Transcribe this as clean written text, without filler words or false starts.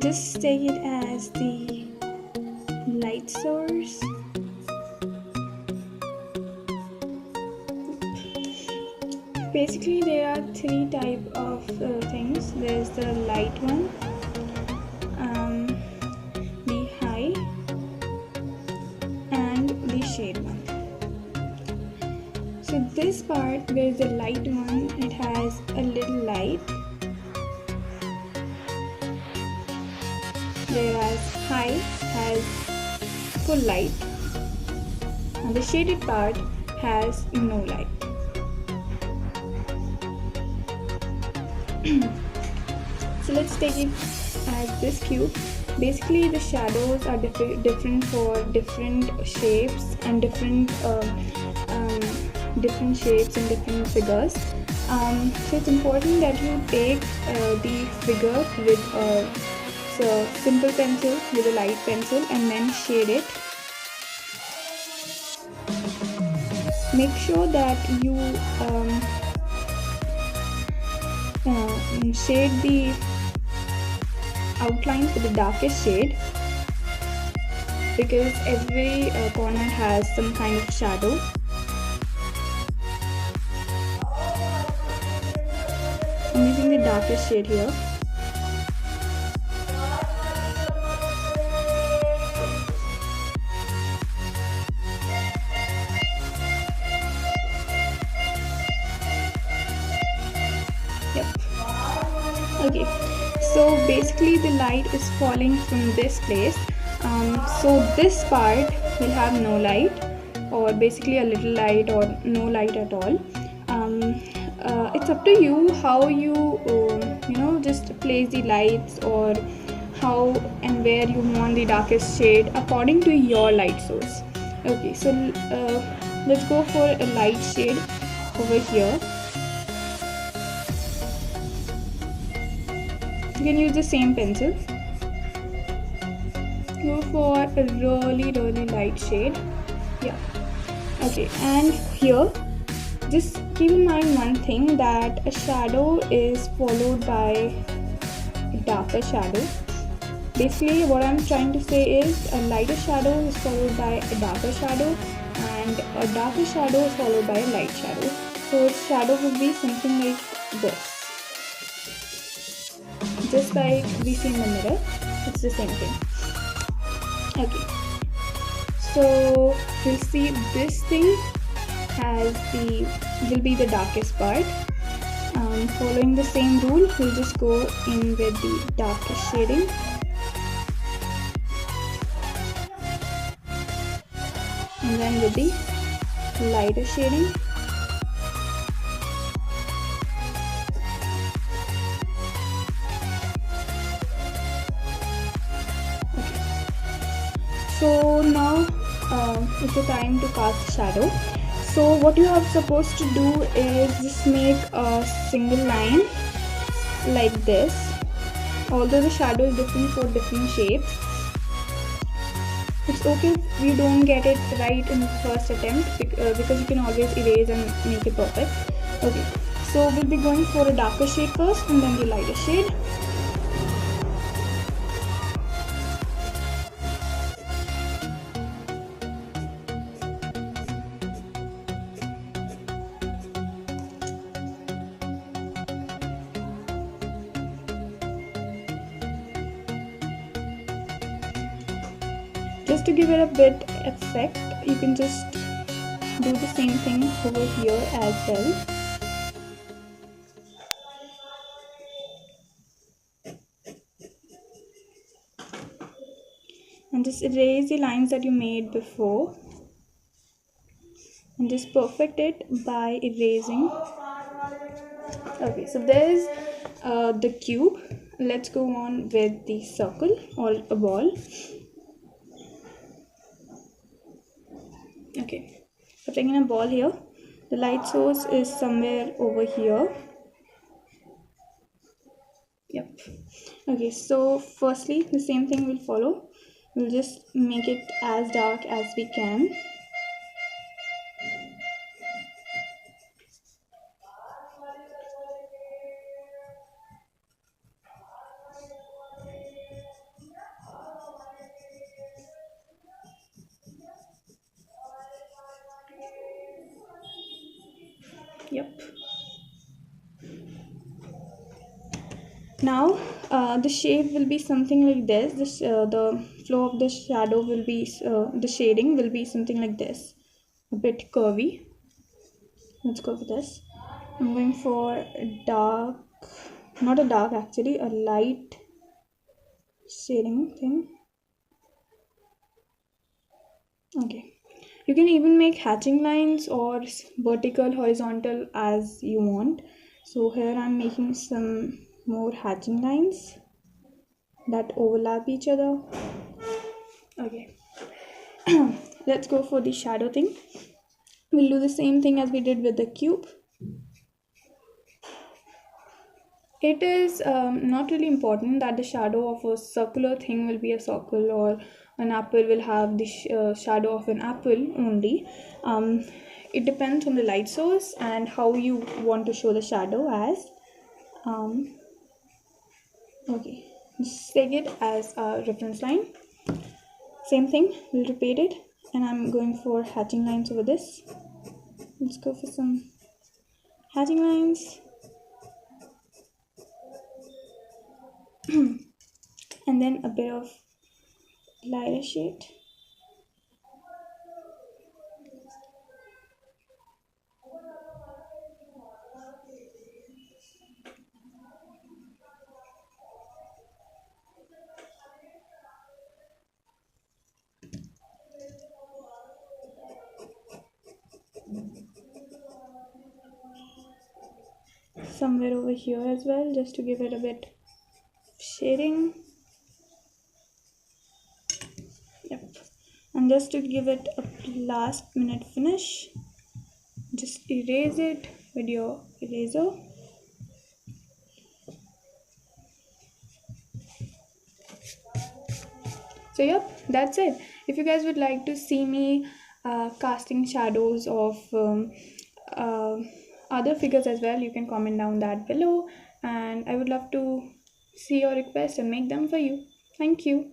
just take it as the light source. Basically there are three type of things. There's the light one, the high, and the shade one. So this part where the light one, it has a little light, whereas high has full light, and the shaded part has no light. So let's take it as this cube. Basically the shadows are different for different shapes and different shapes and different figures. So it's important that you take the figure with a simple pencil, with a light pencil, and then shade it. Make sure that you shade the outlines with the darkest shade, because every corner has some kind of shadow. I'm using the darkest shade here. Yep. Okay, so basically the light is falling from this place. So this part will have no light, or basically a little light, or no light at all. It's up to you how you just place the lights, or how and where you want the darkest shade according to your light source. Okay, so let's go for a light shade over here. You can use the same pencil. Go for a really light shade. Yeah. Okay, and here just keep in mind one thing, that a shadow is followed by a darker shadow. Basically what I'm trying to say is, a lighter shadow is followed by a darker shadow, and a darker shadow is followed by a light shadow. So its shadow would be something like this. Just like we see in the mirror, it's the same thing. Okay, so we'll see this thing will be the darkest part. Following the same rule, we'll just go in with the darkest shading. And then with the lighter shading. So now it's the time to cast the shadow. So what you are supposed to do is just make a single line like this. Although the shadow is different for different shapes, it's okay if you don't get it right in the first attempt, because you can always erase and make it perfect. Okay, so we'll be going for a darker shade first, and then the lighter shade. Just to give it a bit effect, you can just do the same thing over here as well. And just erase the lines that you made before, and just perfect it by erasing. Okay, so there's the cube. Let's go on with the circle or a ball. Okay, so taking a ball here, the light source is somewhere over here. Yep. Okay, so firstly the same thing will follow. We'll just make it as dark as we can. Yep. Now the shape will be something like this. The flow of the shadow will be, the shading will be something like this, a bit curvy. Let's go for this. I'm going for a dark, not a dark actually, a light shading thing. Okay, you can even make hatching lines or vertical, horizontal as you want. So here I'm making some more hatching lines that overlap each other. Okay, let's go for the shadow thing. We'll do the same thing as we did with the cube. It is not really important that the shadow of a circular thing will be a circle, or an apple will have the shadow of an apple only. It depends on the light source and how you want to show the shadow as. Um, okay, just take it as a reference line. Same thing, we'll repeat it, and I'm going for hatching lines over this. Let's go for some hatching lines. And then a bit of lighter shade. Somewhere over here as well, just to give it a bit of shading. Yep. And just to give it a last minute finish, just erase it with your eraser. So yep, that's it. If you guys would like to see me casting shadows of uh, other figures as well, you can comment down that below, and I would love to see your request and make them for you. Thank you.